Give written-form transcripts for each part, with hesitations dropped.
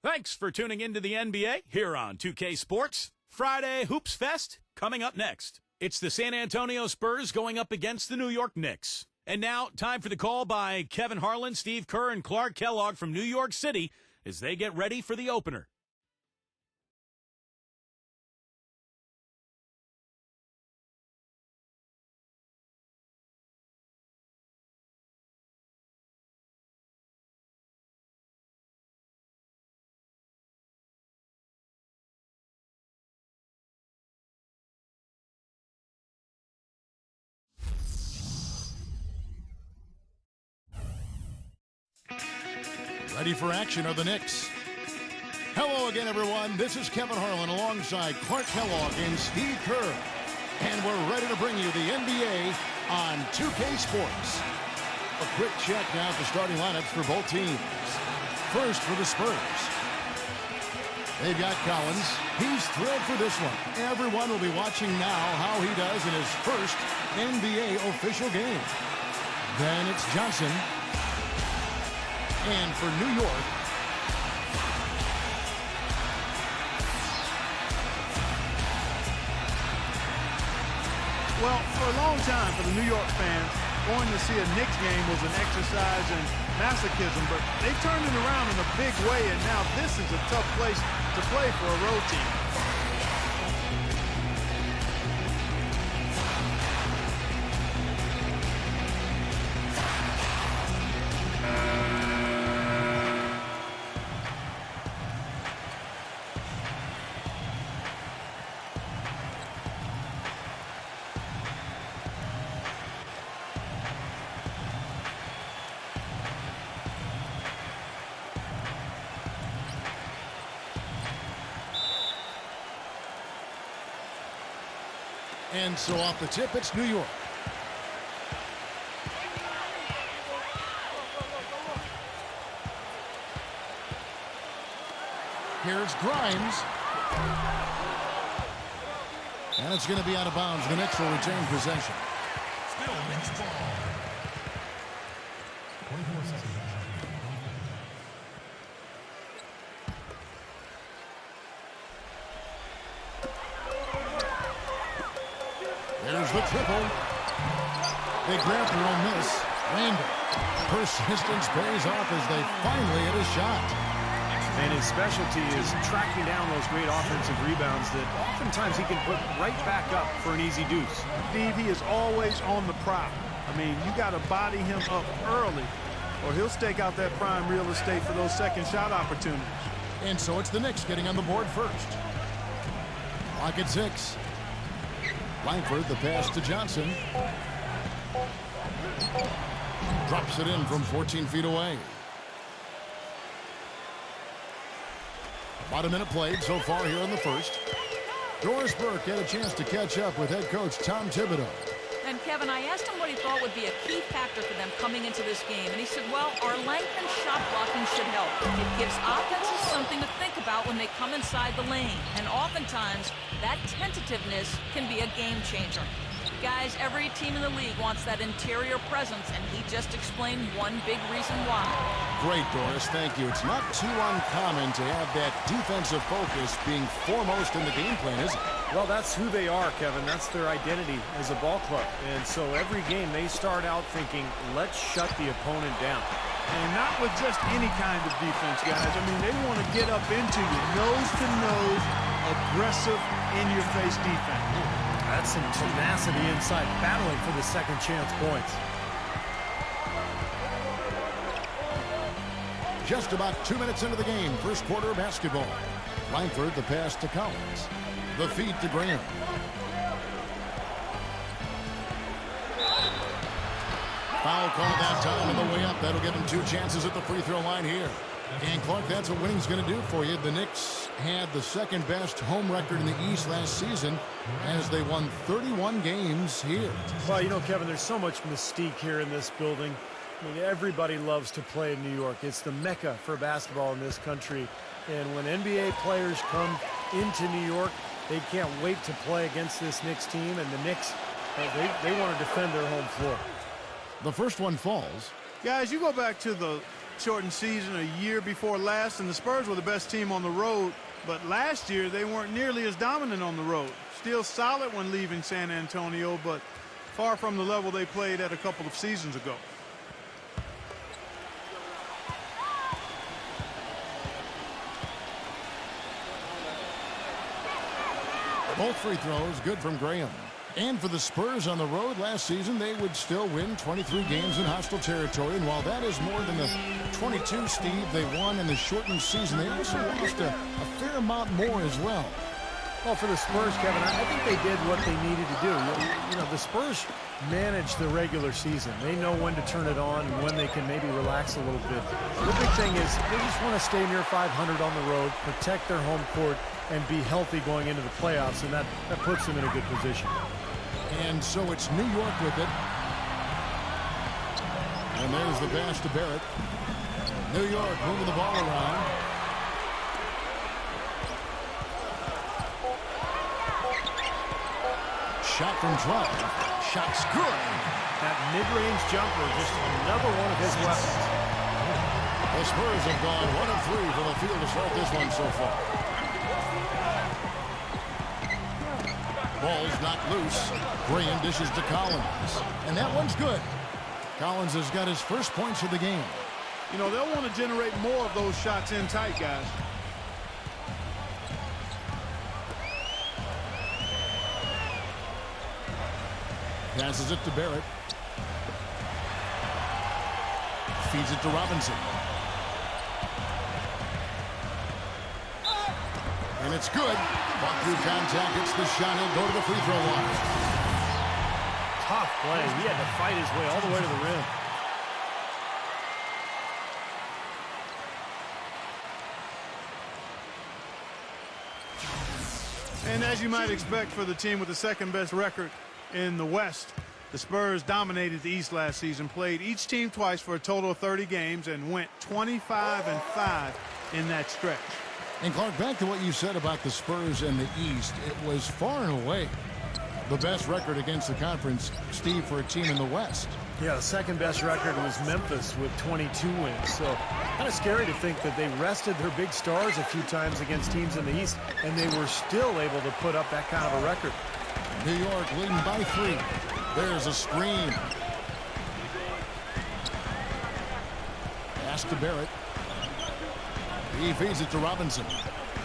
Thanks for tuning into the NBA here on 2K Sports. Friday Hoops Fest coming up next. It's the San Antonio Spurs going up against the New York Knicks. And now, time for the call by Kevin Harlan, Steve Kerr, and Clark Kellogg from New York City as they get ready for the opener. Ready for action are the Knicks. Hello again, everyone. This is Kevin Harlan alongside Clark Kellogg and Steve Kerr. And we're ready to bring you the NBA on 2K Sports. A quick check now at the starting lineups for both teams. First for the Spurs. They've got Collins. He's thrilled for this one. Everyone will be watching now how he does in his first NBA official game. Then it's Johnson. And for New York, well, for a long time for the New York fans, going to see a Knicks game was an exercise in masochism, but they turned it around in a big way, and now this is a tough place to play for a road team. and so off the tip, it's New York. Here's Grimes. And it's going to be out of bounds. The Knicks will retain possession. Still Knicks ball. 24 seconds. There's the triple. They grab their own miss. Randall. Persistence pays off as they finally hit a shot. And his specialty is tracking down those great offensive rebounds that oftentimes he can put right back up for an easy deuce. Steve, he is always on the prowl. I mean, you got to body him up early, or he'll stake out that prime real estate for those second shot opportunities. And so it's the Knicks getting on the board first. Clock at 6. Langford, the pass to Johnson. Drops it in from 14 feet away. About a minute played so far here in the first. Doris Burke had a chance to catch up with head coach Tom Thibodeau. And Kevin, I asked him what he thought would be a key factor for them coming into this game. And he said, well, our length and shot blocking should help. It gives offenses something to think about when they come inside the lane. And oftentimes, that tentativeness can be a game changer. Guys, every team in the league wants that interior presence, and he just explained one big reason why. Great, Doris. Thank you. It's not too uncommon to have that defensive focus being foremost in the game plan, is it? Well, that's who they are, Kevin. That's their identity as a ball club. And so every game they start out thinking, let's shut the opponent down. And not with just any kind of defense, guys. I mean, they want to get up into you, nose-to-nose, aggressive, in-your-face defense. That's some tenacity inside, battling for the second chance points. Just about 2 minutes into the game, first quarter of basketball. Langford, the pass to Collins. The feed to Graham. Foul call that time on the way up. That'll give him 2 chances at the free throw line here. And Clark, that's what winning's going to do for you. The Knicks had the second best home record in the East last season as they won 31 games here. Well, you know, Kevin, there's so much mystique here in this building. I mean, everybody loves to play in New York. It's the mecca for basketball in this country. And when NBA players come into New York, they can't wait to play against this Knicks team. And the Knicks, they want to defend their home floor. The first one falls. Guys, you go back to the shortened season a year before last, and the Spurs were the best team on the road. But last year, they weren't nearly as dominant on the road. Still solid when leaving San Antonio, but far from the level they played at a couple of seasons ago. Both free throws good from Graham. And for the Spurs on the road last season, they would still win 23 games in hostile territory. And while that is more than the 22, Steve, they won in the shortened season, they also lost a fair amount more as well. Well, for the Spurs, Kevin, I think they did what they needed to do. You know, the Spurs manage the regular season. They know when to turn it on and when they can maybe relax a little bit. The big thing is they just want to stay near 500 on the road, protect their home court, and be healthy going into the playoffs, and that puts them in a good position. And so it's New York with it. And there's the pass to Barrett. New York moving the ball around. Shot from 12. Shot's good. That mid-range jumper, just another one of his weapons. The Spurs have gone 1 of 3 from the field to start this one so far. Ball's not loose. Graham dishes to Collins. And that one's good. Collins has got his first points of the game. You know, they'll want to generate more of those shots in tight, guys. Passes it to Barrett. Feeds it to Robinson. And it's good. Walk through contact. It's the shot. He'll go to the free throw line. Tough play. He had to fight his way all the way to the rim. And as you might expect for the team with the second best record in the West, the Spurs dominated the East last season, played each team twice for a total of 30 games, and went 25-5 in that stretch. And Clark, back to what you said about the Spurs and the East, it was far and away the best record against the conference, Steve, for a team in the West. Yeah, the second best record was Memphis with 22 wins. So kind of scary to think that they rested their big stars a few times against teams in the East, and they were still able to put up that kind of a record. New York leading by 3. There's a screen. Pass to Barrett. He feeds it to Robinson.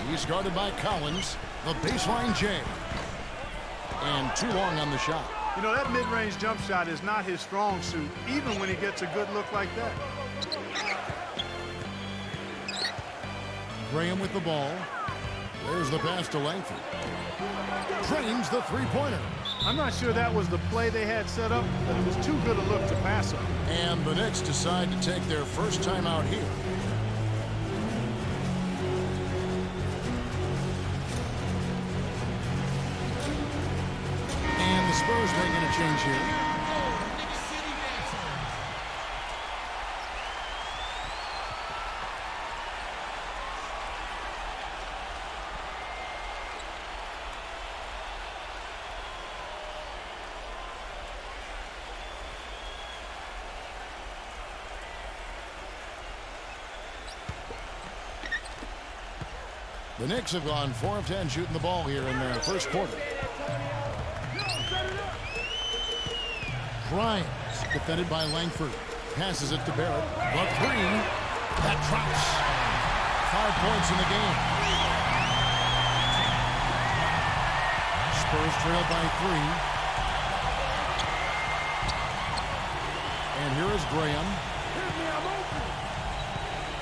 He's guarded by Collins. The baseline J. And too long on the shot. You know, that mid-range jump shot is not his strong suit, even when he gets a good look like that. Graham with the ball. There's the pass to Langford. Drains the three-pointer. I'm not sure that was the play they had set up, but it was too good a look to pass up. And the Knicks decide to take their first time out here. And the Spurs making a change here. The Knicks have gone 4 of 10 shooting the ball here in their first quarter. Grimes, defended by Langford. Passes it to Barrett. The three. That drops. 5 points in the game. Spurs trail by 3. And here is Graham.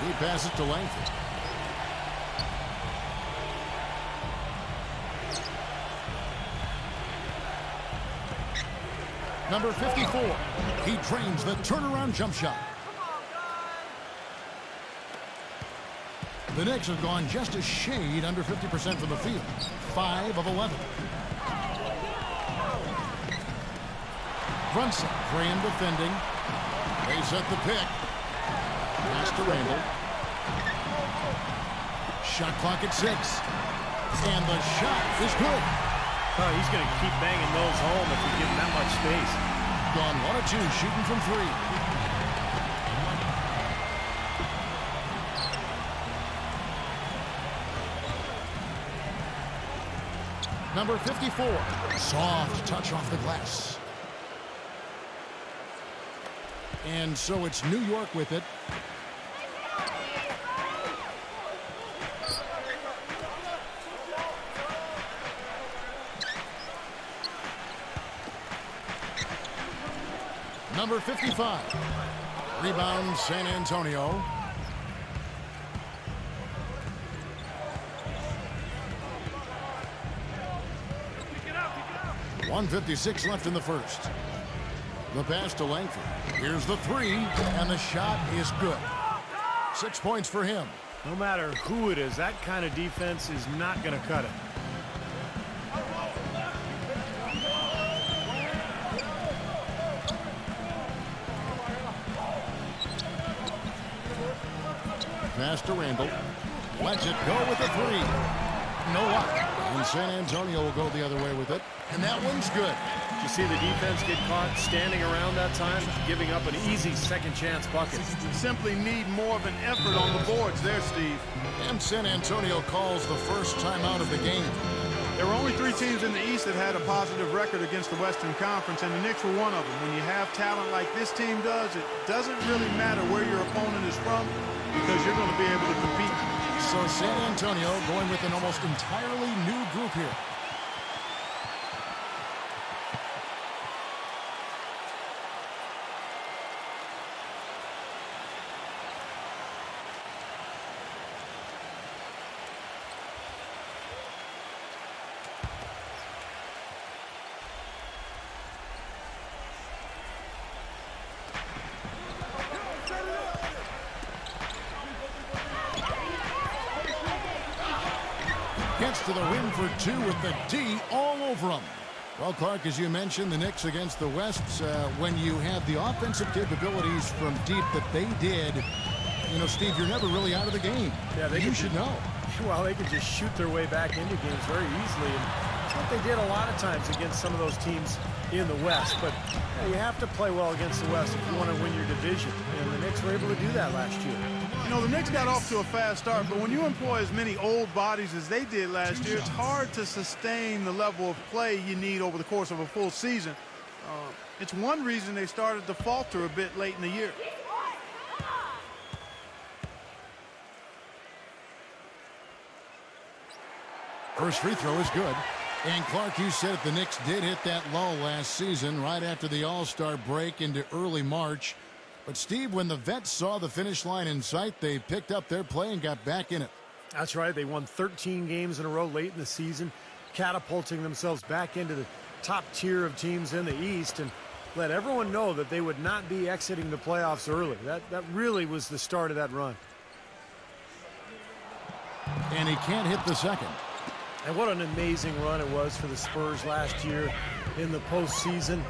He passes to Langford. Number 54. He trains the turnaround jump shot. The Knicks have gone just a shade under 50% from the field. 5 of 11. Brunson, Graham defending. They set the pick. Pass to Randall. Shot clock at 6. And the shot is good. Oh, he's going to keep banging those home if we give him that much space. Gone 1 of 2, shooting from 3. Number 54. Soft touch off the glass. And so it's New York with it. Number 55. Rebound, San Antonio. .156 left in the first. The pass to Langford. Here's the three, and the shot is good. 6 points for him. No matter who it is, that kind of defense is not going to cut it. Pass to Randall. Lets it go with the three. No luck. And San Antonio will go the other way with it. And that one's good. Did you see the defense get caught standing around that time, giving up an easy second chance bucket? Simply need more of an effort on the boards there, Steve. And San Antonio calls the first timeout of the game. There were only 3 teams in the East that had a positive record against the Western Conference, and the Knicks were one of them. When you have talent like this team does, it doesn't really matter where your opponent is from because you're going to be able to compete. So San Antonio going with an almost entirely new group here. Gets to the rim for 2 with the D all over him. Well, Clark, as you mentioned, the Knicks against the West, when you have the offensive capabilities from deep that they did, you know, Steve, you're never really out of the game. Yeah, you should know. Well, they could just shoot their way back into games very easily, and that's what they did a lot of times against some of those teams in the West. But you have to play well against the West if you want to win your division, and the Knicks were able to do that last year. You know, the Knicks got off to a fast start, but when you employ as many old bodies as they did last year, it's hard to sustain the level of play you need over the course of a full season. It's one reason they started to falter a bit late in the year. First free throw is good. And Clark, you said it, the Knicks did hit that lull last season right after the All-Star break into early March. But, Steve, when the vets saw the finish line in sight, they picked up their play and got back in it. That's right. They won 13 games in a row late in the season, catapulting themselves back into the top tier of teams in the East, and let everyone know that they would not be exiting the playoffs early. That really was the start of that run. And he can't hit the second. And what an amazing run it was for the Spurs last year in the postseason.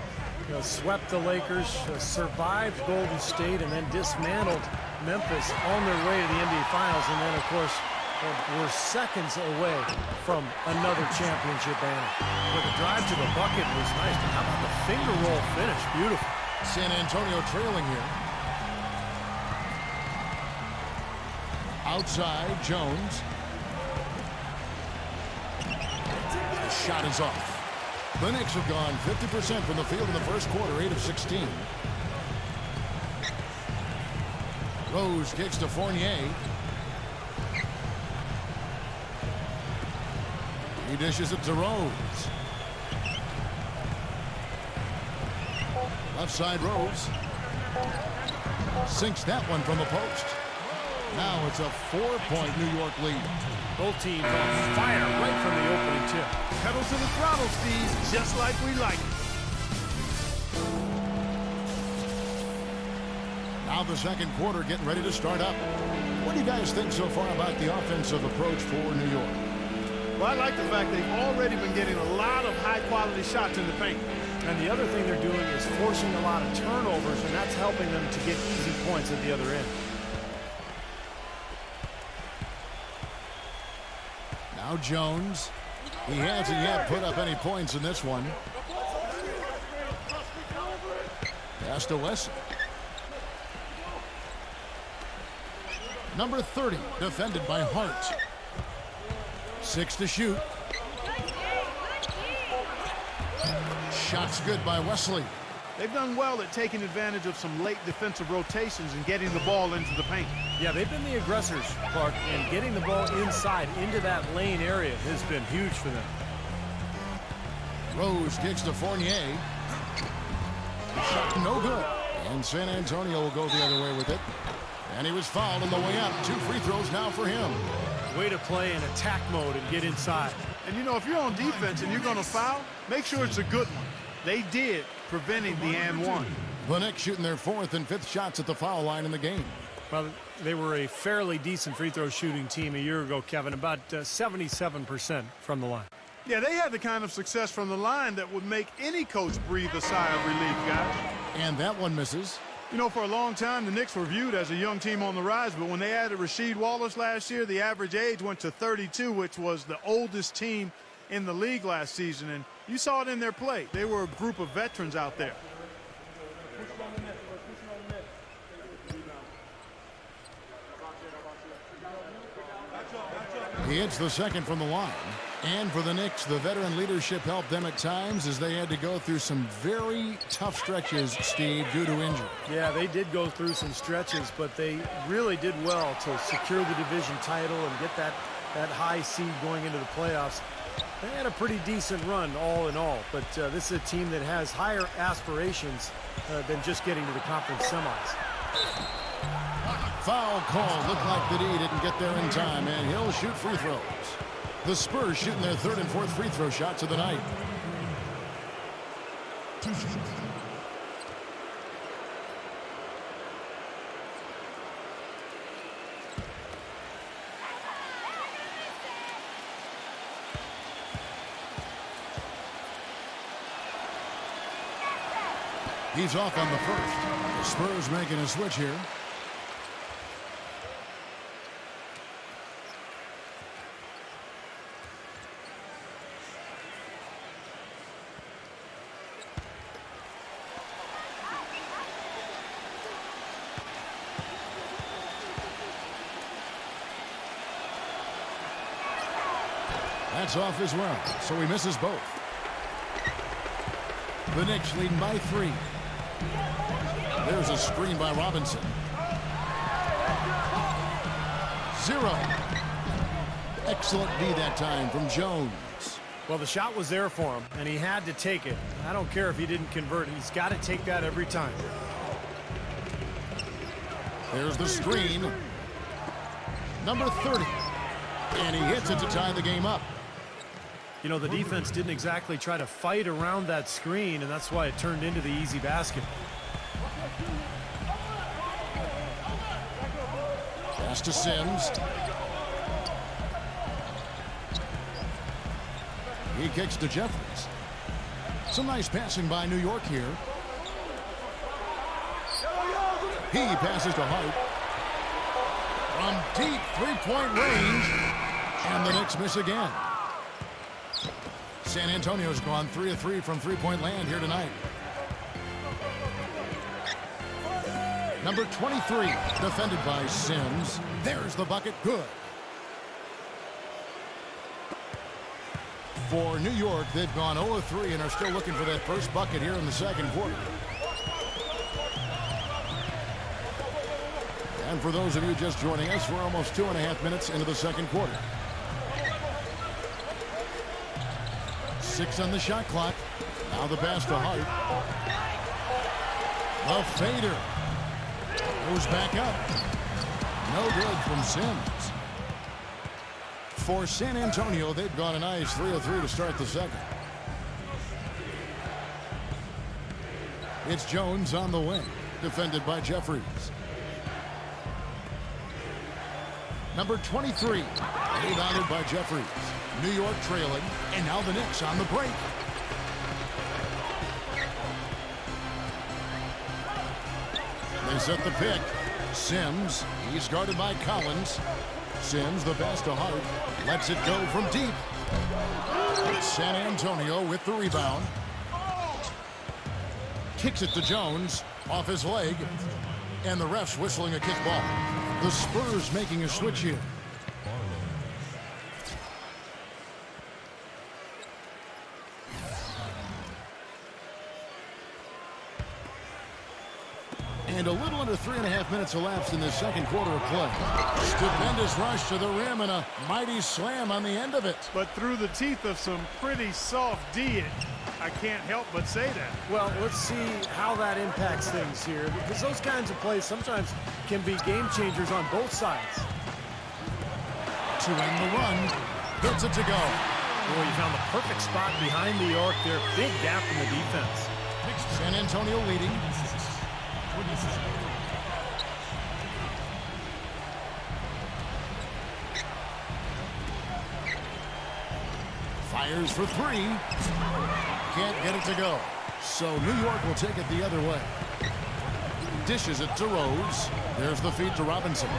You know, swept the Lakers, survived Golden State, and then dismantled Memphis on their way to the NBA Finals. And then, of course, we're seconds away from another championship banner. But the drive to the bucket was nice. And how about the finger roll finish? Beautiful. San Antonio trailing here. Outside, Jones. The shot is off. The Knicks have gone 50% from the field in the first quarter, 8 of 16. Rose kicks to Fournier. He dishes it to Rose. Left side Rose. Sinks that one from the post. Now it's a 4-point New York lead. Both teams on fire right from the opening tip. Pedal to the throttle, Steve, just like we like it. Now the second quarter getting ready to start up. What do you guys think so far about the offensive approach for New York? Well, I like the fact they've already been getting a lot of high-quality shots in the paint. And the other thing they're doing is forcing a lot of turnovers, and that's helping them to get easy points at the other end. Now Jones. He hasn't yet put up any points in this one. Pass to Wesson. Number 30, defended by Hart. 6 to shoot. shot's good by Wesley. They've done well at taking advantage of some late defensive rotations and getting the ball into the paint. Yeah, they've been the aggressors, Clark, and getting the ball inside into that lane area has been huge for them. Rose kicks to Fournier. Shot no good. And San Antonio will go the other way with it. And he was fouled on the way up. 2 free throws now for him. Way to play in attack mode and get inside. And you know, if you're on defense and you're going to foul, make sure it's a good one. They did, preventing the and one. The Knicks shooting their 4th and 5th shots at the foul line in the game. Well, they were a fairly decent free throw shooting team a year ago, Kevin, about 77% from the line. Yeah, they had the kind of success from the line that would make any coach breathe a sigh of relief, guys. And that one misses. You know, for a long time, the Knicks were viewed as a young team on the rise, but when they added Rasheed Wallace last year, the average age went to 32, which was the oldest team in the league last season, and you saw it in their play. They were a group of veterans out there. He hits the second from the line. And for the Knicks, the veteran leadership helped them at times as they had to go through some very tough stretches, Steve, due to injury. Yeah, they did go through some stretches, but they really did well to secure the division title and get that high seed going into the playoffs. They had a pretty decent run all in all, but this is a team that has higher aspirations than just getting to the conference semis. Foul call. Looked like the D didn't get there in time, and he'll shoot free throws. The Spurs shooting their 3rd and 4th free throw shots of the night. He's off on the first. The Spurs making a switch here. That's off as well, so he misses both. The Knicks leading by 3. There's a screen by Robinson. 0. Excellent D that time from Jones. Well, the shot was there for him, and he had to take it. I don't care if he didn't convert. He's got to take that every time. There's the screen. Number 30. And he hits it to tie the game up. You know, the defense didn't exactly try to fight around that screen, and that's why it turned into the easy basket. Pass to Sims. He kicks to Jeffries. Some nice passing by New York here. He passes to Hart. From deep three-point range. And the Knicks miss again. San Antonio's gone 3 of 3 from three-point land here tonight. Number 23, defended by Sims. There's the bucket, good. For New York, they've gone 0 of 3 and are still looking for that first bucket here in the second quarter. And for those of you just joining us, we're almost 2.5 minutes into the second quarter. 6 on the shot clock. Now the pass to Hart. The fader. Goes back up. No good from Sims. For San Antonio, they've gone a nice 3 of 3 to start the second. It's Jones on the wing, defended by Jeffries. Number 23, rebounded by Jeffries. New York trailing, and now the Knicks on the break. They set the pick. Sims, he's guarded by Collins. Sims, the pass to Hart, lets it go from deep. San Antonio with the rebound. Kicks it to Jones, off his leg, and the ref's whistling a kickball. The Spurs making a switch here. And a little under 3.5 minutes elapsed in the second quarter of play. Stupendous rush to the rim and a mighty slam on the end of it. But through the teeth of some pretty soft D, I can't help but say that. Well, let's see how that impacts things here, because those kinds of plays sometimes can be game changers on both sides. To end the run, gets it to go. Boy, you found the perfect spot behind the arc there. Big gap in the defense. San Antonio leading. Fires for three. Can't get it to go. So New York will take it the other way. Dishes it to Rose. There's the feed to Robinson.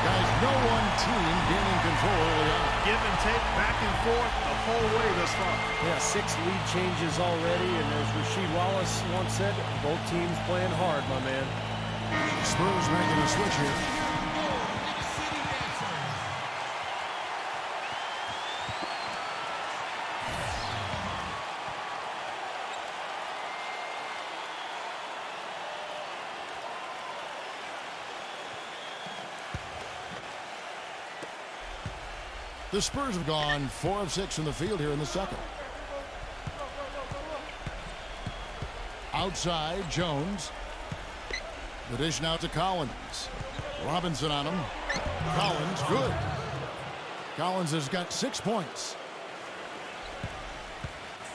Guys, no one team gaining control early on. Give and take, back and forth, the whole way thus far. Yeah, 6 lead changes already, and as Rasheed Wallace once said, both teams playing hard, my man. Spurs making a switch here. The Spurs have gone 4 of 6 from the field here in the second. Outside, Jones. The dish now to Collins. Robinson on him. Collins, good. Collins has got 6 points.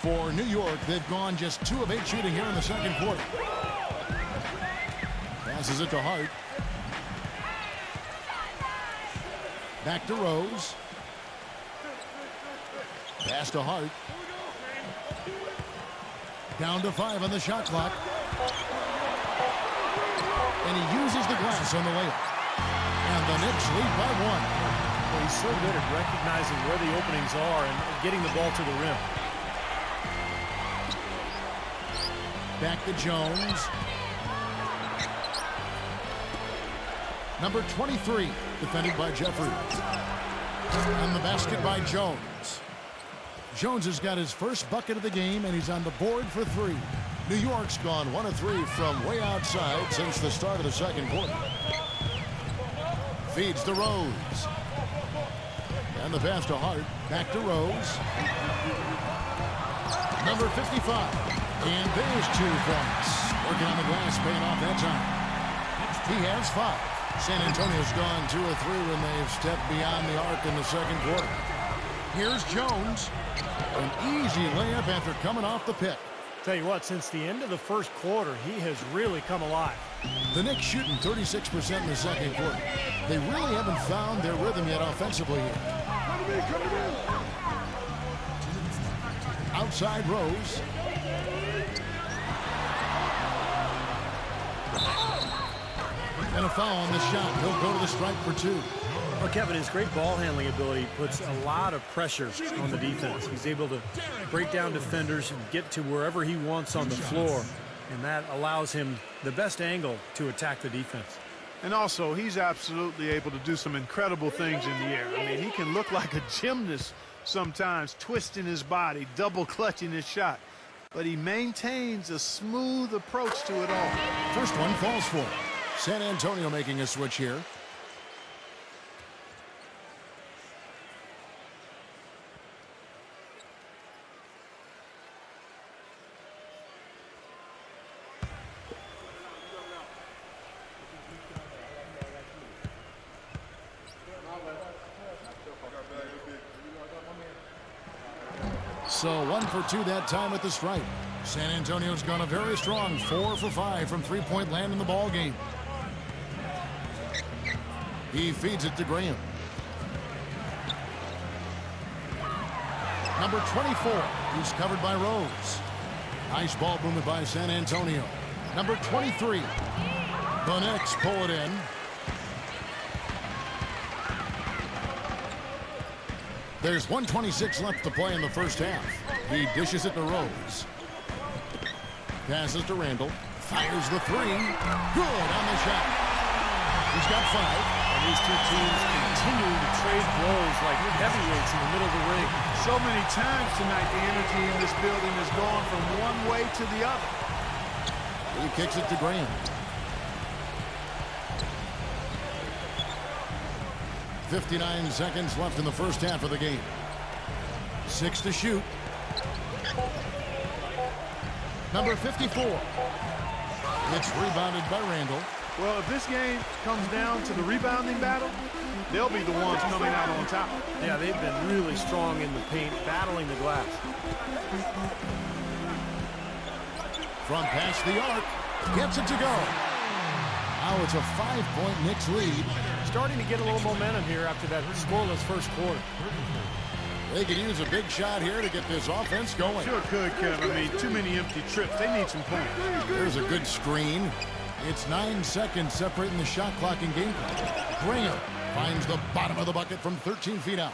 For New York, they've gone just 2 of 8 shooting here in the second quarter. Passes it to Hart. Back to Rose. Pass to Hart. Down to 5 on the shot clock. And he uses the glass on the layup. And the Knicks lead by 1. Well, he's so good at recognizing where the openings are and getting the ball to the rim. Back to Jones. Number 23, defended by Jeffries. And the basket by Jones. Jones has got his first bucket of the game, and he's on the board for 3. New York's gone 1 of 3 from way outside since the start of the second quarter. Feeds to Rose. And the pass to Hart. Back to Rose. Number 55. And there's 2 points. Working on the glass, paying off that time. He has 5. San Antonio's gone 2 of 3 when they've stepped beyond the arc in the second quarter. Here's Jones. An easy layup after coming off the pick. Tell you what, since the end of the first quarter, he has really come alive. The Knicks shooting 36% in the second quarter. They really haven't found their rhythm yet offensively here. Outside Rose. And a foul on the shot. He'll go to the stripe for 2. Well, Kevin, his great ball handling ability puts a lot of pressure on the defense. He's able to break down defenders and get to wherever he wants on the floor, and that allows him the best angle to attack the defense. And also, he's absolutely able to do some incredible things in the air. I mean, he can look like a gymnast sometimes, twisting his body, double clutching his shot. But he maintains a smooth approach to it all. First one falls for him. San Antonio making a switch here. So 1 for 2 that time at the stripe. San Antonio's gone a very strong 4 for 5 from 3-point land in the ball game. He feeds it to Graham. Number 24, he's covered by Rose. Nice ball movement by San Antonio. Number 23, the Knicks pull it in. There's 1:26 left to play in the first half. He dishes it to Rose. Passes to Randall. Fires the 3. Good on the shot. He's got 5. And these 2 teams continuing to trade blows like heavyweights in the middle of the ring. So many times tonight, the energy in this building has gone from one way to the other. He kicks it to Graham. 59 seconds left in the first half of the game. 6 to shoot. Number 54. It's rebounded by Randall. Well, if this game comes down to the rebounding battle, they'll be the ones coming out on top. Yeah, they've been really strong in the paint, battling the glass. From past the arc, gets it to go. Now it's a 5-point Knicks lead. Starting to get a little momentum here after that scoreless first quarter. They could use a big shot here to get this offense going. Sure could, Kevin. I mean, too many empty trips. They need some points. There's a good screen. It's 9 seconds separating the shot clock and game clock. Graham finds the bottom of the bucket from 13 feet out.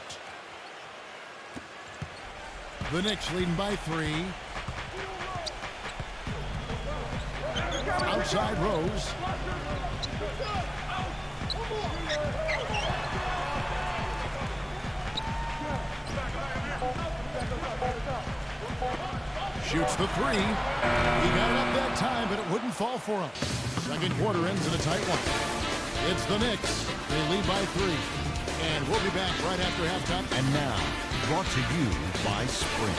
The Knicks leading by 3. Outside Rose. Shoots the 3. He got it up that time, but it wouldn't fall for him. Second quarter ends in a tight one. It's the Knicks. They lead by 3. And we'll be back right after halftime. And now, brought to you by Sprint.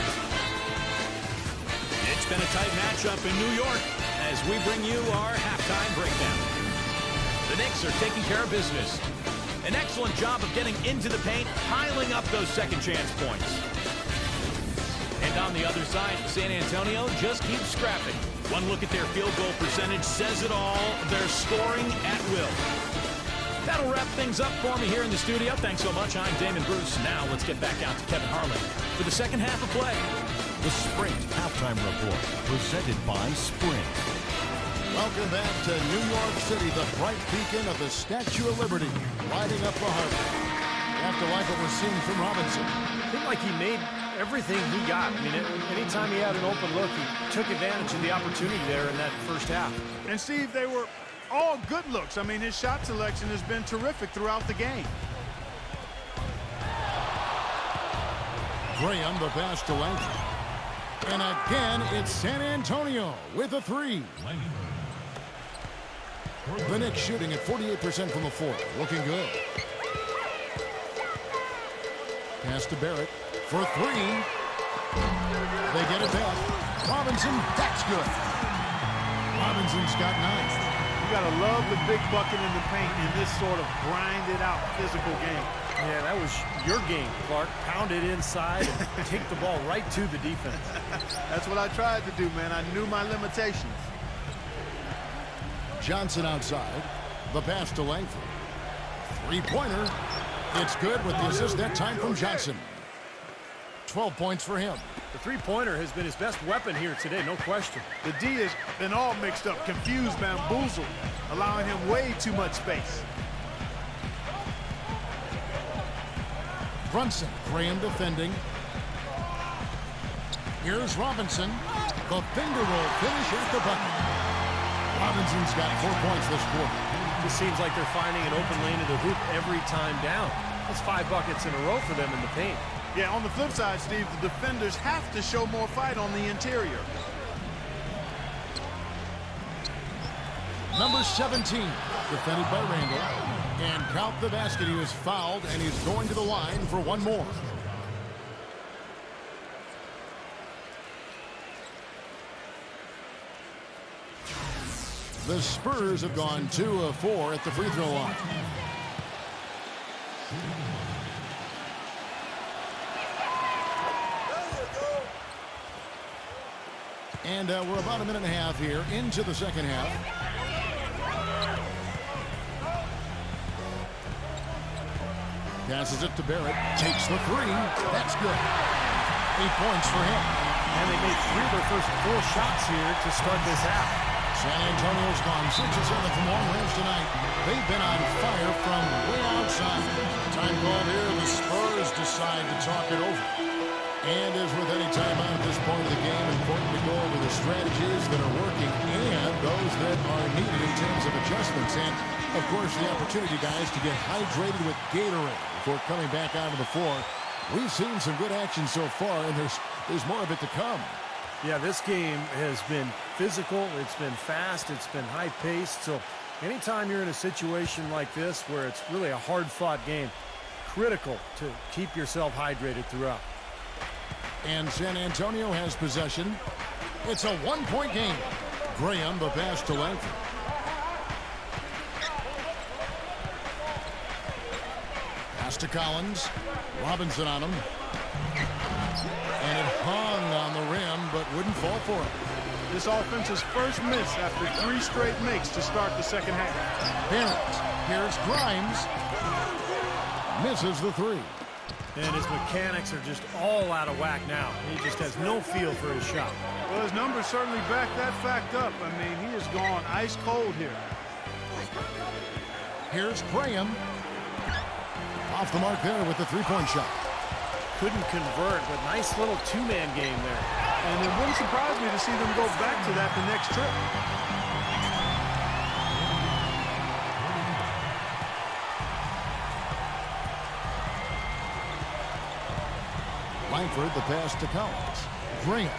It's been a tight matchup in New York as we bring you our halftime breakdown. The Knicks are taking care of business. An excellent job of getting into the paint, piling up those second chance points. And on the other side, San Antonio just keeps scrapping. One look at their field goal percentage says it all. They're scoring at will. That'll wrap things up for me here in the studio. Thanks so much. I'm Damon Bruce. Now let's get back out to Kevin Harlan for the second half of play. The Sprint Halftime Report, presented by Sprint. Welcome back to New York City, the bright beacon of the Statue of Liberty, riding up the harbor. You have to like what we're seeing from Robinson. I think like he made everything he got. I mean, anytime he had an open look, he took advantage of the opportunity there in that first half. And Steve, they were all good looks. I mean, his shot selection has been terrific throughout the game. Graham, the pass to Langford. And again, it's San Antonio with a 3. The Knicks shooting at 48% from the floor. Looking good. Pass to Barrett for 3. They get it back. Robinson, that's good. Robinson's got 9. You got to love the big bucket in the paint in this sort of grinded-out physical game. Yeah, that was your game, Clark. Pound it inside and take the ball right to the defense. That's what I tried to do, man. I knew my limitations. Johnson outside. The pass to Langford. 3-pointer. It's good with the assist that time from Johnson. 12 points for him. The three-pointer has been his best weapon here today, no question. The D has been all mixed up, confused, bamboozled, allowing him way too much space. Brunson, Graham defending. Here's Robinson. The finger roll finish at the bucket. Robinson's got 4 points this quarter. It seems like they're finding an open lane in the hoop every time down. That's 5 buckets in a row for them in the paint. Yeah, on the flip side, Steve, the defenders have to show more fight on the interior. Number 17, defended by Randall. And count the basket. He was fouled, and he's going to the line for one more. The Spurs have gone 2 of 4 at the free throw line. And we're about a minute and a half here into the second half. Passes it to Barrett. Takes the 3. That's good. 8 points for him. And they made 3 of their first 4 shots here to start this half. San Antonio's gone 6 of 7 from long range tonight. They've been on fire from way outside. Time called here. The Spurs decide to talk it over. And as with any timeout at this point of the game, important to go over the strategies that are working and those that are needed in terms of adjustments. And, of course, the opportunity, guys, to get hydrated with Gatorade before coming back onto the floor. We've seen some good action so far, and there's more of it to come. Yeah, this game has been physical, it's been fast, it's been high-paced. So anytime you're in a situation like this where it's really a hard-fought game, critical to keep yourself hydrated throughout. And San Antonio has possession. It's a one-point game. Graham, the pass to Langford. Pass to Collins. Robinson on him. And it hung on the rim, but wouldn't fall for him. This offense's first miss after 3 straight makes to start the second half. Barrett. Here's Grimes. Misses the 3. And his mechanics are just all out of whack now. He just has no feel for his shot. Well, his numbers certainly back that fact up. I mean, he has gone ice cold here. Here's Graham. Off the mark there with the three-point shot. Couldn't convert, but nice little two-man game there. And it wouldn't surprise me to see them go back to that the next trip. Langford, the pass to Collins. Graham.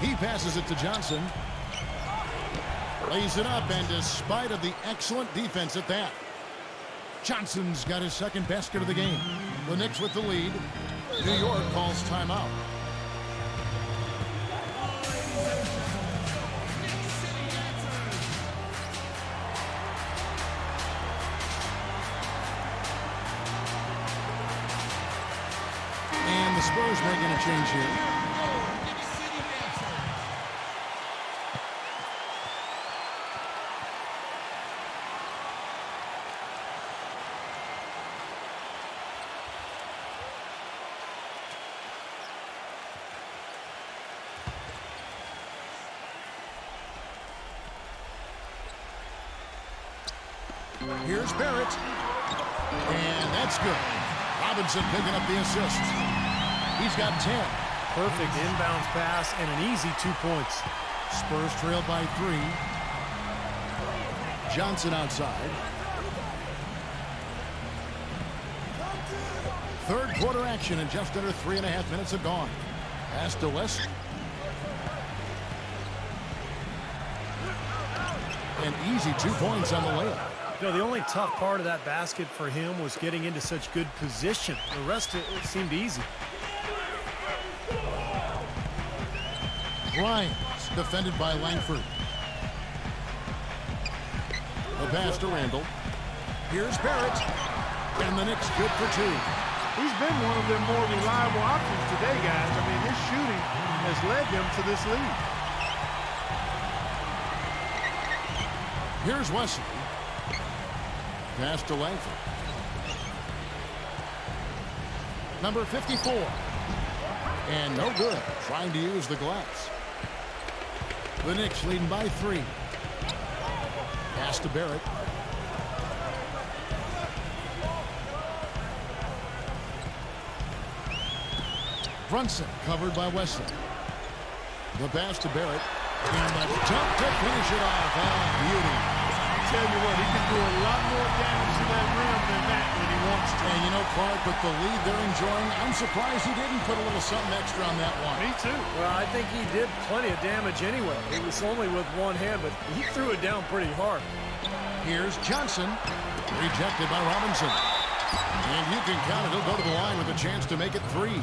He passes it to Johnson. Lays it up, and despite of the excellent defense at that, Johnson's got his second basket of the game. The Knicks with the lead. New York calls timeout. And the Spurs making a change here. Here's Barrett. And that's good. Robinson picking up the assist. He's got 10. Perfect inbounds pass and an easy 2 points. Spurs trailed by 3. Johnson outside. Third quarter action, and just under 3.5 minutes have gone. Pass to West. An easy 2 points on the layup. You know, the only tough part of that basket for him was getting into such good position. The rest of it seemed easy. Grimes, defended by Langford. The pass to Randall. Here's Barrett. And the Knicks good for 2. He's been one of their more reliable options today, guys. I mean, his shooting has led them to this lead. Here's Wesley. Pass to Langford. Number 54. And no good. Trying to use the glass. The Knicks leading by 3. Pass to Barrett. Brunson covered by Wesley. The pass to Barrett. And the dunk to finish it off. Oh, beauty. Tell you what, he can do a lot more damage to that rim than that when he wants to. And you know, Clark, with the lead they're enjoying, I'm surprised he didn't put a little something extra on that one. Me too. Well, I think he did plenty of damage anyway. It was only with one hand, but he threw it down pretty hard. Here's Johnson. Rejected by Robinson. And you can count it. He'll go to the line with a chance to make it 3.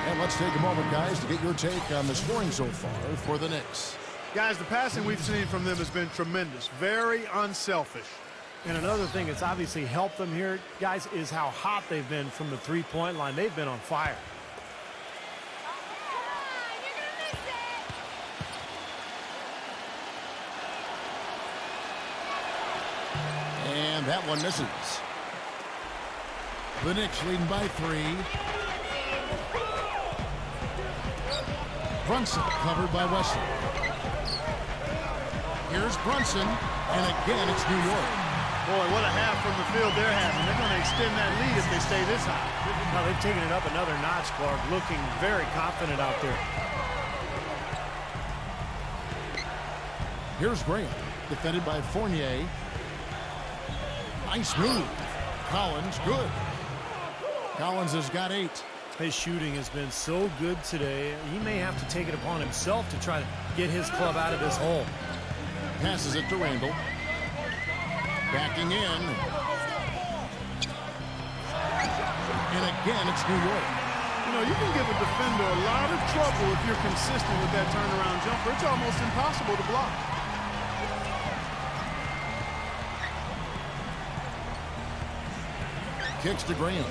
And let's take a moment, guys, to get your take on the scoring so far for the Knicks. Guys, the passing we've seen from them has been tremendous. Very unselfish. And another thing that's obviously helped them here, guys, is how hot they've been from the three-point line. They've been on fire. And that one misses. The Knicks leading by 3. Brunson covered by Wesley. Here's Brunson, and again it's New York. Boy, what a half from the field they're having. They're going to extend that lead if they stay this high. Now they've taken it up another notch, Clark, looking very confident out there. Here's Graham, defended by Fournier. Nice move. Collins, good. Collins has got 8. His shooting has been so good today. He may have to take it upon himself to try to get his club out of this hole. Passes it to Randall. Backing in. And again, it's New York. You know, you can give a defender a lot of trouble if you're consistent with that turnaround jumper. It's almost impossible to block. Kicks to Graham.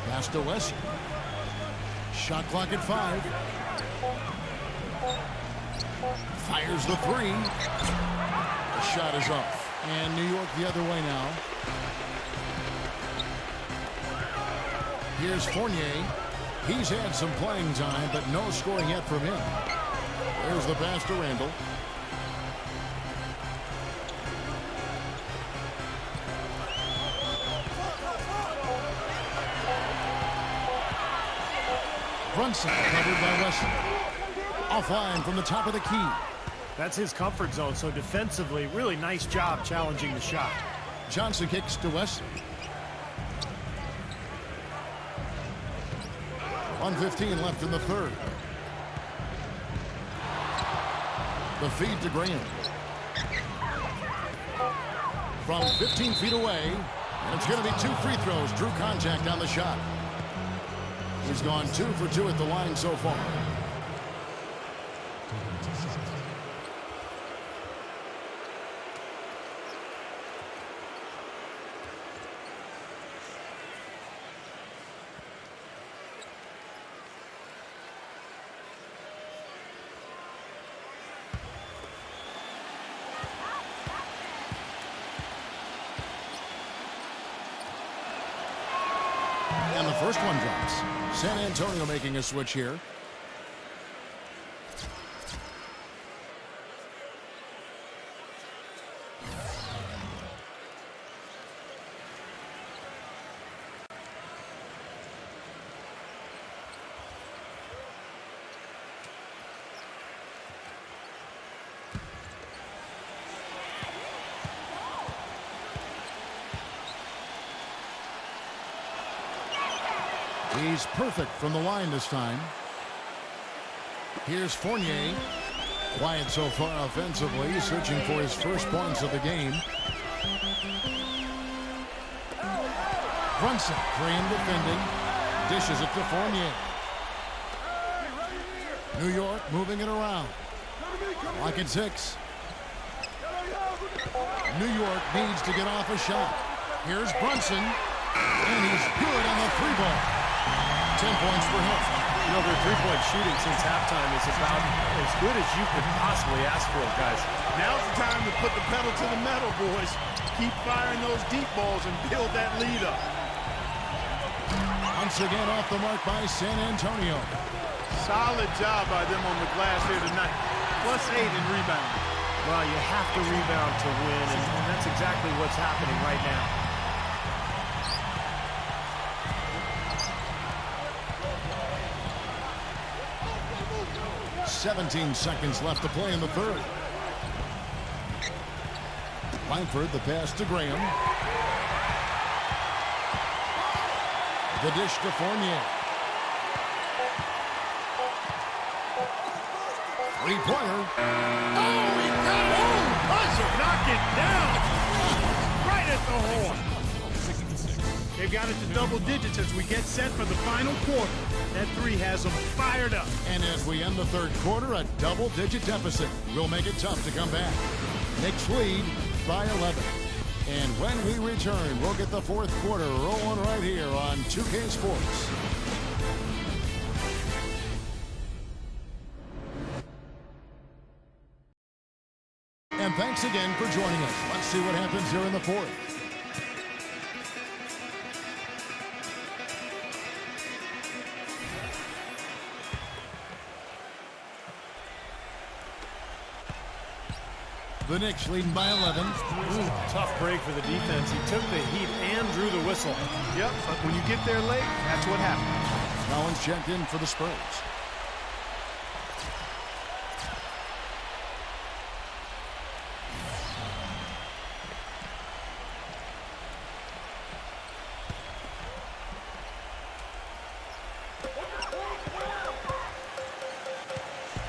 Pass to West. Shot clock at 5. Fires the 3. The shot is off. And New York the other way now. Here's Fournier. He's had some playing time, but no scoring yet from him. There's the pass to Randall. Brunson covered by Wesson. Offline from the top of the key. That's his comfort zone, so defensively, really nice job challenging the shot. Johnson kicks to Wesson. 1:15 left in the third. The feed to Graham. From 15 feet away. And it's going to be 2 free throws. Drew contact on the shot. He's gone 2 for 2 at the line so far. And the first one drops. San Antonio making a switch here. He's perfect from the line this time. Here's Fournier. Quiet so far offensively, searching for his first points of the game. Brunson, Graham defending. Dishes it to Fournier. New York moving it around. Lock at 6. New York needs to get off a shot. Here's Brunson. And he's good on the 3-ball. 10 points for him. You know, their three-point shooting since halftime is about as good as you could possibly ask for, guys. Now's the time to put the pedal to the metal, boys. Keep firing those deep balls and build that lead up. Once again off the mark by San Antonio. Solid job by them on the glass here tonight. +8 in rebounding. Well, you have to rebound to win, and that's exactly what's happening right now. 17 seconds left to play in the third. Langford, the pass to Graham. The dish to Fournier. 3-pointer. Oh, he got it! Buzzer, knock it down! Right at the horn. They've got it to double digits as we get set for the final quarter. That 3 has them fired up. And as we end the third quarter, a double-digit deficit will make it tough to come back. Knicks lead by 11. And when we return, we'll get the fourth quarter rolling right here on 2K Sports. And thanks again for joining us. Let's see what happens here in the fourth. The Knicks leading by 11. Tough break for the defense. He took the heat and drew the whistle. Yep, but when you get there late, that's what happens. Collins checked in for the Spurs.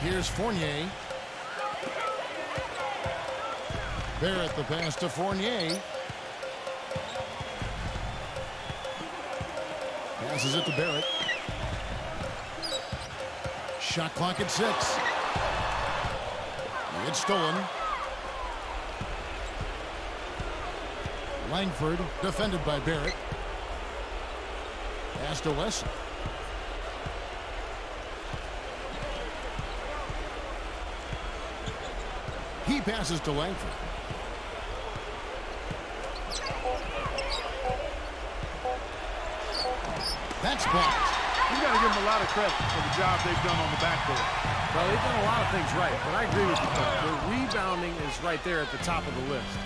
Here's Fournier. Barrett the pass to Fournier. Passes it to Barrett. Shot clock at 6. It's stolen. Langford defended by Barrett. Pass to Wesley. He passes to Langford. That's blocked. You got to give them a lot of credit for the job they've done on the backboard. Well, they've done a lot of things right, but I agree with you. The rebounding is right there at the top of the list.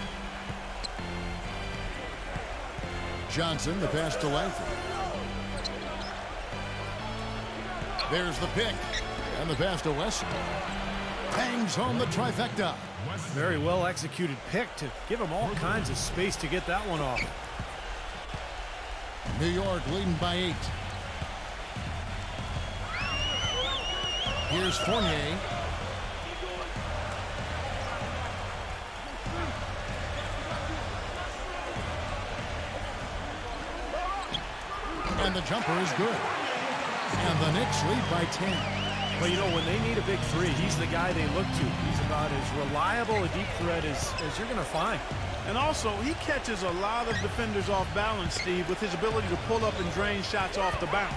Johnson, the pass to Langford. There's the pick. And the pass to Wesley. Hangs home the trifecta. Very well executed pick to give him all kinds of space to get that one off. New York leading by 8. Here's Fournier. And the jumper is good. And the Knicks lead by 10. But, you know, when they need a big three, he's the guy they look to. He's about as reliable a deep threat as you're going to find. And also, he catches a lot of defenders off balance, Steve, with his ability to pull up and drain shots off the bounce.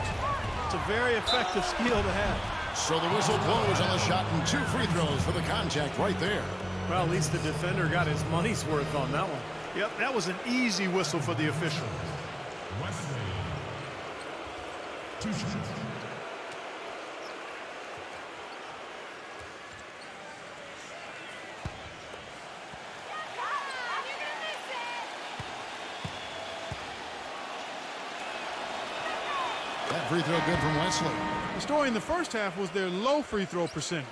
It's a very effective skill to have. So the whistle blows on the shot and 2 free throws for the contact right there. Well, at least the defender got his money's worth on that one. Yep, that was an easy whistle for the official. Wesley. 2 shots. That free throw good from Wesley. The story in the first half was their low free throw percentage.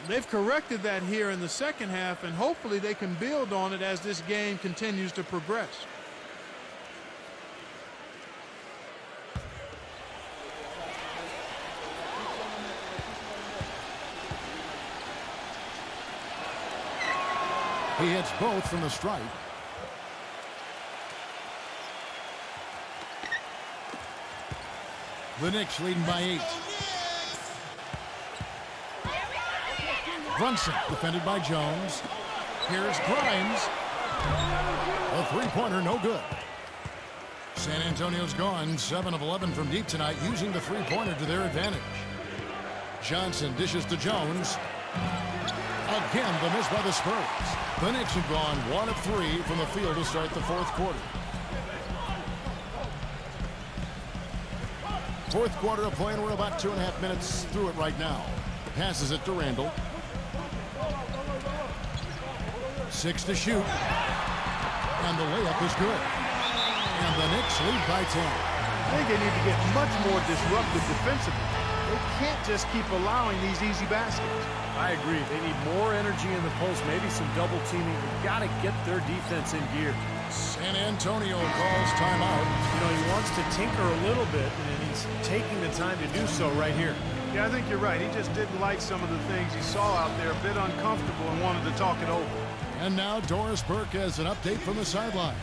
They've corrected that here in the second half, and hopefully they can build on it as this game continues to progress. He hits both from the stripe. The Knicks leading by 8. Brunson defended by Jones. Here's Grimes. A three-pointer, no good. San Antonio's gone 7 of 11 from deep tonight, using the three-pointer to their advantage. Johnson dishes to Jones. Again, the miss by the Spurs. The Knicks have gone 1 of 3 from the field to start the fourth quarter. Fourth quarter of play, and we're about 2.5 minutes through it right now. Passes it to Randall. 6 to shoot. And the layup is good. And the Knicks lead by 10. I think they need to get much more disruptive defensively. They can't just keep allowing these easy baskets. I agree. They need more energy in the post, maybe some double teaming. They've got to get their defense in gear. San Antonio calls timeout. You know, he wants to tinker a little bit, and he's taking the time to do so right here. Yeah, I think you're right. He just didn't like some of the things he saw out there, a bit uncomfortable, and wanted to talk it over. And now Doris Burke has an update from the sidelines.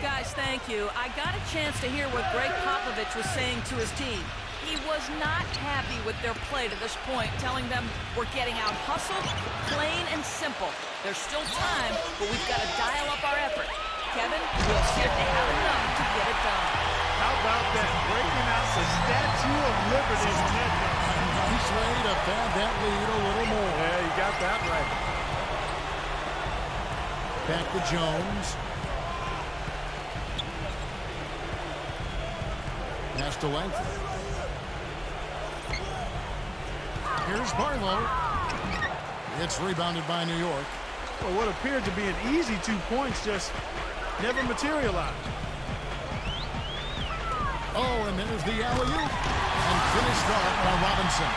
Guys, thank you. I got a chance to hear what Greg Popovich was saying to his team. He was not happy with their play to this point, telling them we're getting out hustled, plain and simple. There's still time, but we've got to dial up our effort. Kevin, we'll see if they have enough to get it done. How about that? Breaking out the Statue of Liberty on that one. Nice way to pad that lead a little more. Yeah, you got that right. Back to Jones. Pass to Langford. Here's Barlow. It's rebounded by New York. Well, what appeared to be an easy 2 points just never materialized. Oh, and there's the alley-oop. And finished off by Robinson.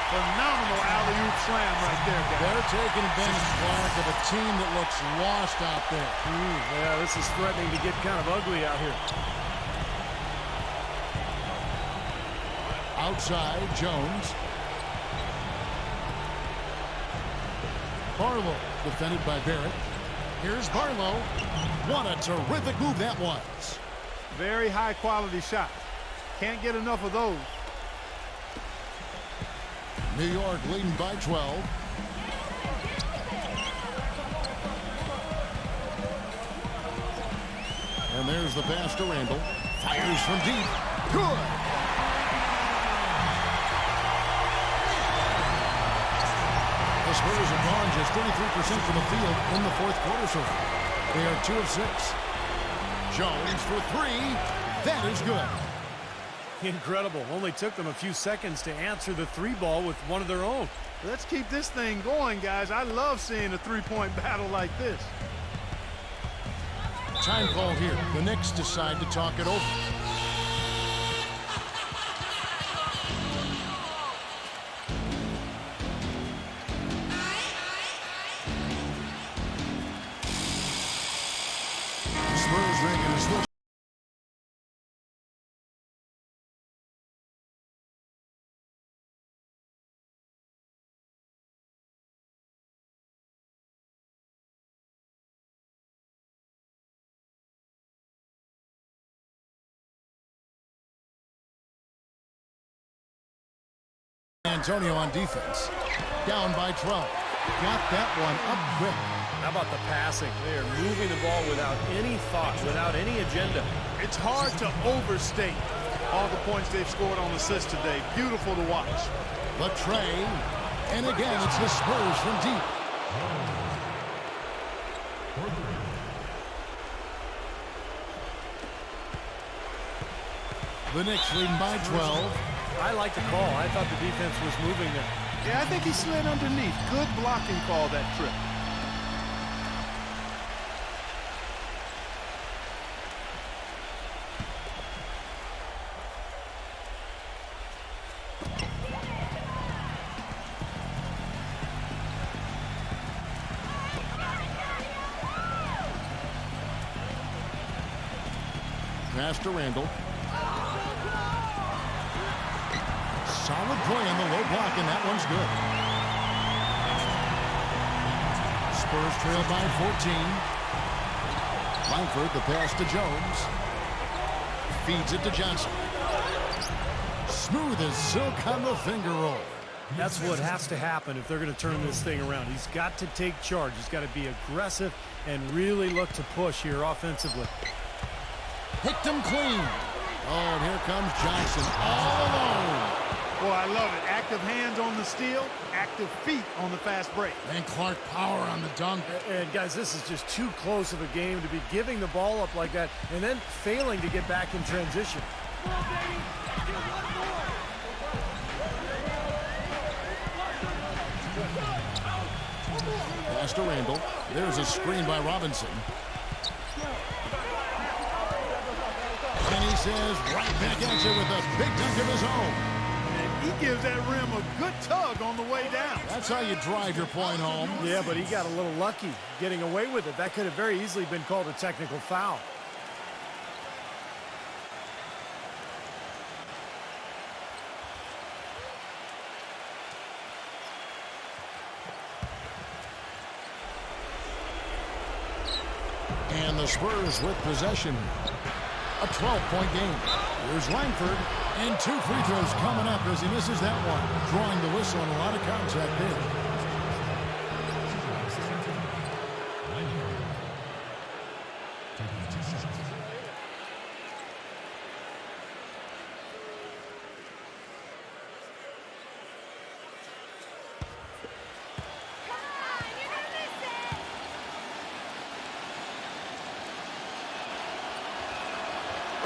Phenomenal alley-oop slam right there, guys. They're taking advantage, Clark, of a team that looks lost out there. Yeah, this is threatening to get kind of ugly out here. Outside, Jones. Barlow, defended by Barrett. Here's Barlow. What a terrific move that was. Very high-quality shot. Can't get enough of those. New York leading by 12. And there's the pass to Randall. Fires from deep. Good. The Spurs have gone just 33% from the field in the fourth quarter so far. They are 2 of 6. Jones for 3. That is good. Incredible. Only took them a few seconds to answer the 3-ball with one of their own. Let's keep this thing going, guys. I love seeing a 3-point battle like this. Time call here. The Knicks decide to talk it over. Spurs making a switch. Antonio on defense. Down by 12. Got that one up quick. How about the passing? They are moving the ball without any thought, without any agenda. It's hard to overstate all the points they've scored on assists today. Beautiful to watch. The tray. And again, it's the Spurs from deep. The Knicks leading by 12. I like the call. I thought the defense was moving there. Yeah, I think he slid underneath. Good blocking call that trip. Pass to Randall. Solid play on the low block, and that one's good. Spurs trail by 14. Langford, the pass to Jones. Feeds it to Johnson. Smooth as silk on the finger roll. That's what has to happen if they're going to turn this thing around. He's got to take charge. He's got to be aggressive and really look to push here offensively. Picked him clean. Oh, and here comes Johnson all alone. Well, I love it. Active hands on the steal, active feet on the fast break. And Clark power on the dunk. And guys, this is just too close of a game to be giving the ball up like that and then failing to get back in transition. Pass to Randall. There's a screen by Robinson. And he says right back at you with a big dunk of his own. He gives that rim a good tug on the way down. That's how you drive your point home. Yeah, but he got a little lucky getting away with it. That could have very easily been called a technical foul. And the Spurs with possession. A 12-point game. Here's Langford. And 2 free throws coming up as he misses that one. Drawing the whistle and a lot of contact there.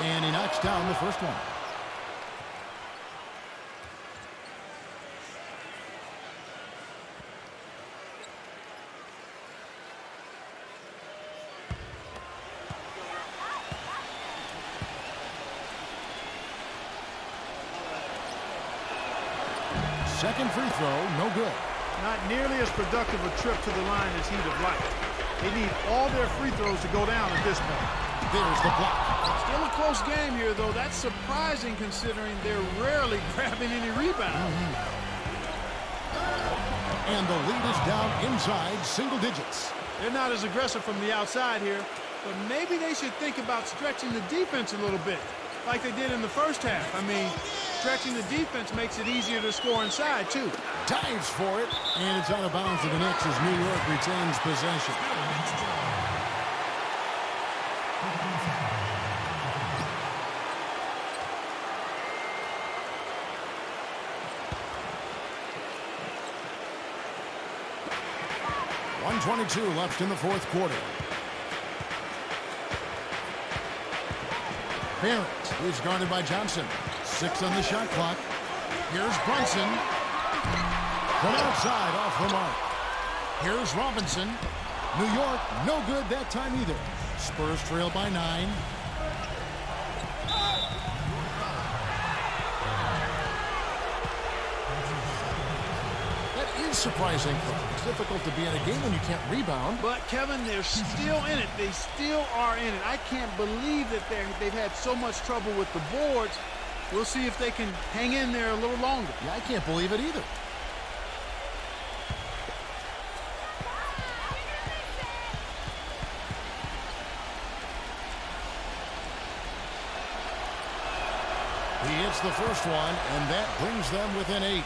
And he knocks down the first one. Second free throw, no good. Not nearly as productive a trip to the line as he'd have liked. They need all their free throws to go down at this point. There's the block. Still a close game here, though. That's surprising considering they're rarely grabbing any rebounds. And the lead is down inside single digits. They're not as aggressive from the outside here, but maybe they should think about stretching the defense a little bit, like they did in the first half. I mean, stretching the defense makes it easier to score inside, too. Dives for it, and it's out of bounds to the Knicks as New York retains possession. .122 left in the fourth quarter. Barrett is guarded by Johnson. 6 on the shot clock. Here's Brunson. From outside, off the mark. Here's Robinson. New York, no good that time either. Spurs trail by 9. That is surprising. It's difficult to be in a game when you can't rebound. But, Kevin, they're still in it. They still are in it. I can't believe that they've had so much trouble with the boards. We'll see if they can hang in there a little longer. Yeah, I can't believe it either. He hits the first one, and that brings them within 8.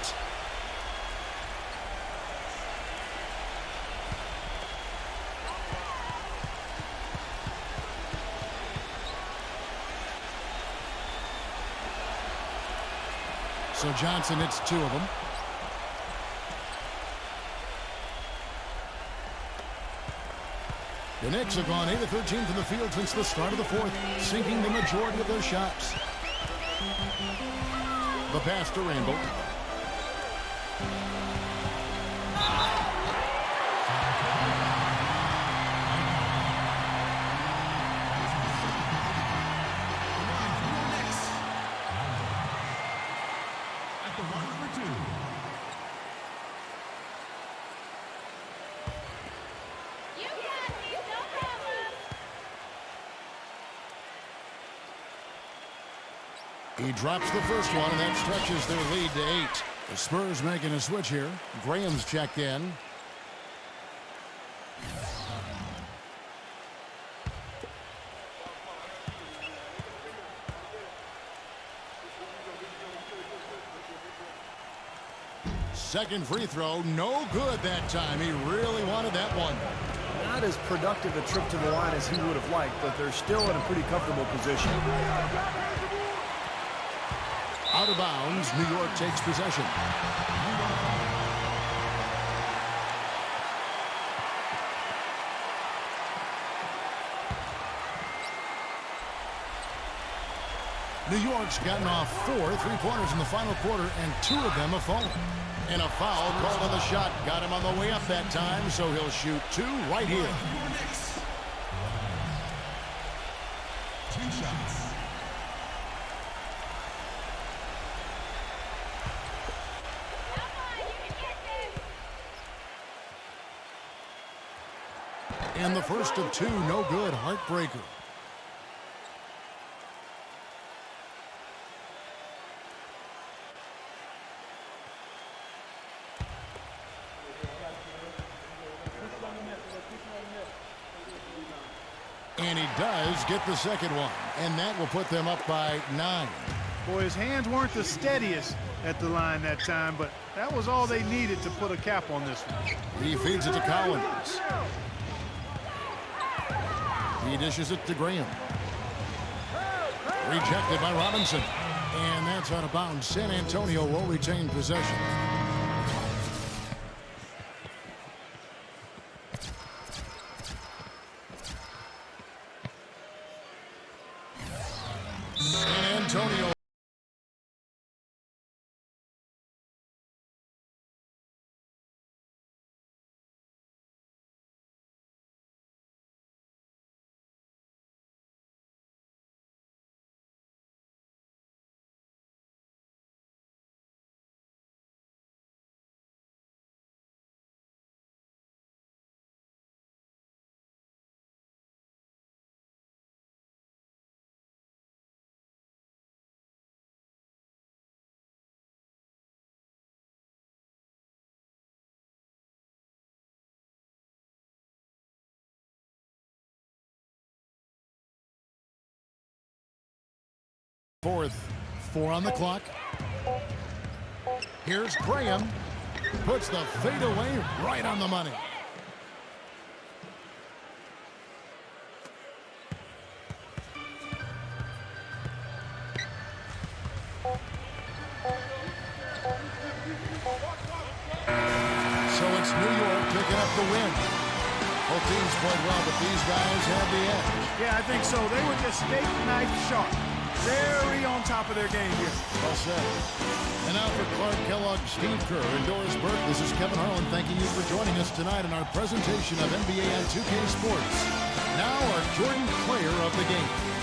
So Johnson hits 2 of them. The Knicks have gone 8 of 13 from the field since the start of the fourth, sinking the majority of their shots. The pass to Randall. He drops the first one, and that stretches their lead to 8. The Spurs making a switch here. Graham's checked in. Second free throw, no good that time. He really wanted that one. Not as productive a trip to the line as he would have liked, but they're still in a pretty comfortable position. Out of bounds, New York takes possession. New York's gotten off 4 3-pointers in the final quarter, and 2 of them have fallen. And a foul called on the shot. Got him on the way up that time, so he'll shoot 2 right here. 2 shots. And the first of 2, no good. Heartbreaker. And he does get the second one. And that will put them up by 9. Boy, his hands weren't the steadiest at the line that time, but that was all they needed to put a cap on this one. He feeds it to Collins. He dishes it to Graham. Rejected by Robinson. And that's out of bounds. San Antonio will retain possession. Fourth, 4 on the clock. Here's Graham. Puts the fadeaway right on the money. So it's New York picking up the win. Both teams played well, but these guys had the edge. Yeah, I think so. They were just steak knife sharp. Very on top of their game here. Well said. And now for Clark Kellogg, Steve Kerr, and Doris Burke, this is Kevin Harlan thanking you for joining us tonight in our presentation of NBA and 2K Sports. Now our Jordan Player of the Game.